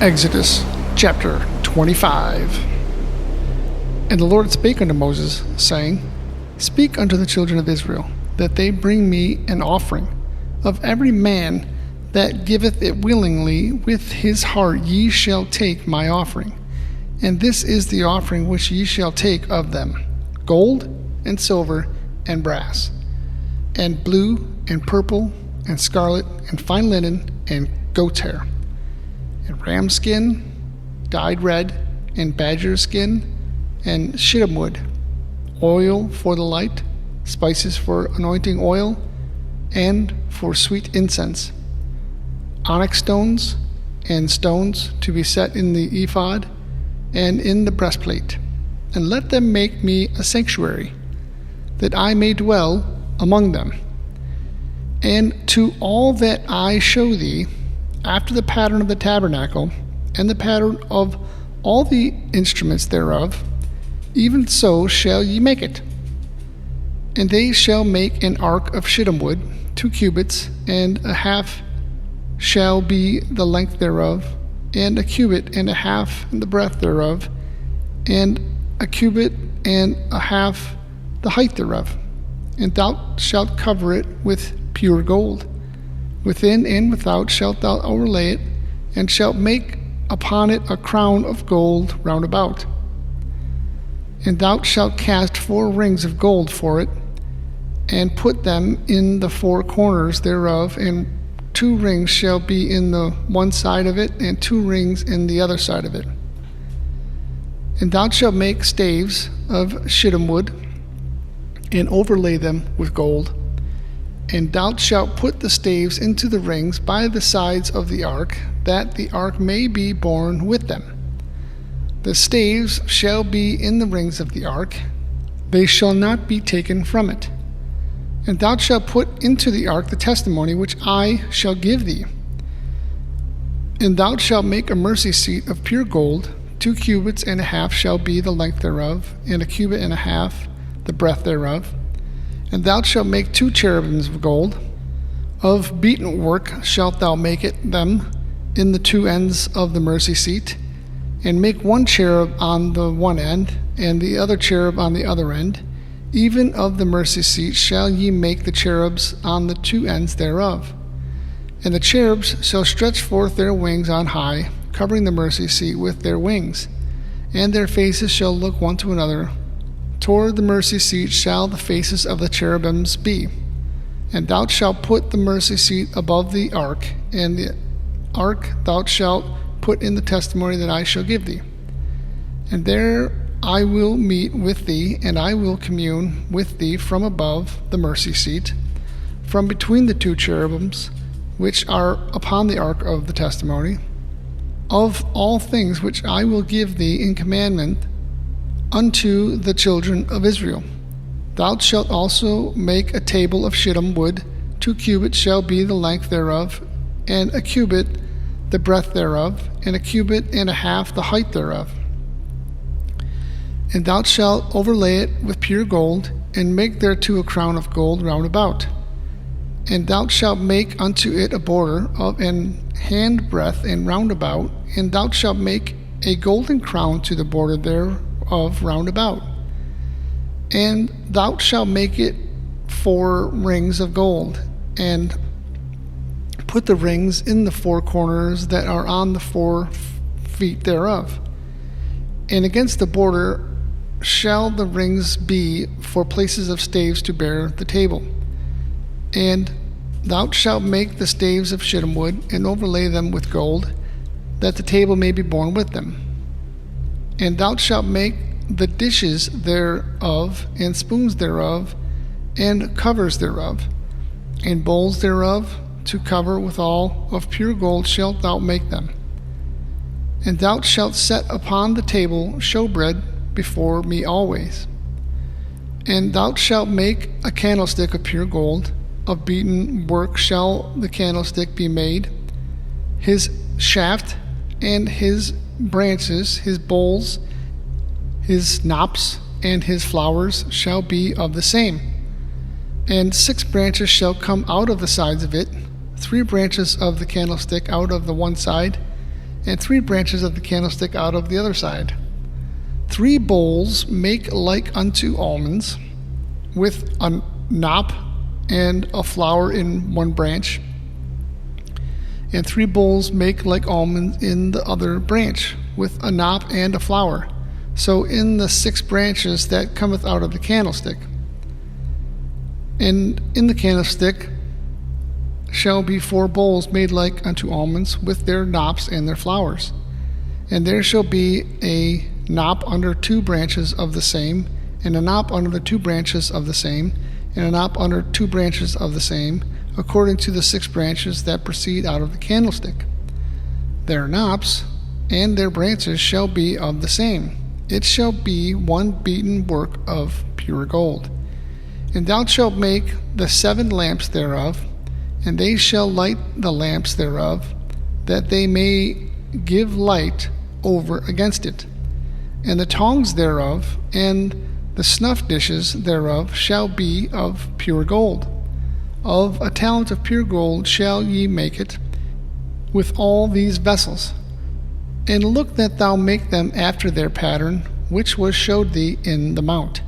Exodus chapter 25. And the Lord spake unto Moses, saying, Speak unto the children of Israel, that they bring me an offering. Of every man that giveth it willingly with his heart ye shall take my offering. And this is the offering which ye shall take of them: gold, and silver, and brass, and blue, and purple, and scarlet, and fine linen, and goat's hair, and ram skin, dyed red, and badger skin, and shittim wood, oil for the light, spices for anointing oil, and for sweet incense, onyx stones, and stones to be set in the ephod, and in the breastplate. And let them make me a sanctuary, that I may dwell among them. And to all that I show thee, after the pattern of the tabernacle, and the pattern of all the instruments thereof, even so shall ye make it. And they shall make an ark of shittim wood, 2 cubits, and a half shall be the length thereof, and a cubit and a half the breadth thereof, and a cubit and a half the height thereof. And thou shalt cover it with pure gold. Within and without shalt thou overlay it, and shalt make upon it a crown of gold round about. And thou shalt cast 4 rings of gold for it, and put them in the 4 corners thereof, and 2 rings shall be in the one side of it, and 2 rings in the other side of it. And thou shalt make staves of shittim wood, and overlay them with gold. And thou shalt put the staves into the rings by the sides of the ark, that the ark may be borne with them. The staves shall be in the rings of the ark, they shall not be taken from it. And thou shalt put into the ark the testimony which I shall give thee. And thou shalt make a mercy seat of pure gold, 2 cubits and a half shall be the length thereof, and a cubit and a half the breadth thereof. And thou shalt make 2 cherubims of gold. Of beaten work shalt thou make it them in the 2 ends of the mercy seat, and make 1 cherub on the one end, and the other cherub on the other end. Even of the mercy seat shall ye make the cherubs on the 2 ends thereof. And the cherubs shall stretch forth their wings on high, covering the mercy seat with their wings, and their faces shall look one to another. Toward the mercy seat shall the faces of the cherubims be. And thou shalt put the mercy seat above the ark, and the ark thou shalt put in the testimony that I shall give thee. And there I will meet with thee, and I will commune with thee from above the mercy seat, from between the 2 cherubims which are upon the ark of the testimony, of all things which I will give thee in commandment unto the children of Israel. Thou shalt also make a table of shittim wood, 2 cubits shall be the length thereof, and a cubit the breadth thereof, and a cubit and a half the height thereof. And thou shalt overlay it with pure gold, and make thereto a crown of gold round about. And thou shalt make unto it a border of an hand breadth and round about, and thou shalt make a golden crown to the border thereof round about. And thou shalt make it 4 rings of gold, and put the rings in the 4 corners that are on the 4 feet thereof. And against the border shall the rings be for places of staves to bear the table. And thou shalt make the staves of shittim wood, and overlay them with gold, that the table may be borne with them. And thou shalt make the dishes thereof, and spoons thereof, and covers thereof, and bowls thereof, to cover withal of pure gold shalt thou make them. And thou shalt set upon the table showbread before me always. And thou shalt make a candlestick of pure gold, of beaten work shall the candlestick be made. His shaft and his branches, his bowls, his knops, and his flowers shall be of the same. And 6 branches shall come out of the sides of it, 3 branches of the candlestick out of the one side, and 3 branches of the candlestick out of the other side. 3 bowls make like unto almonds, with a knop and a flower in one branch, and 3 bowls make like almonds in the other branch, with a knop and a flower. So in the 6 branches that cometh out of the candlestick. And in the candlestick shall be 4 bowls made like unto almonds, with their knops and their flowers. And there shall be a knop under 2 branches of the same, and a knop under the 2 branches of the same, and a knop under 2 branches of the same, according to the 6 branches that proceed out of the candlestick. Their knops and their branches shall be of the same. It shall be one beaten work of pure gold. And thou shalt make the 7 lamps thereof, and they shall light the lamps thereof, that they may give light over against it. And the tongs thereof and the snuff dishes thereof shall be of pure gold. Of a talent of pure gold shall ye make it, with all these vessels. And look that thou make them after their pattern, which was showed thee in the mount.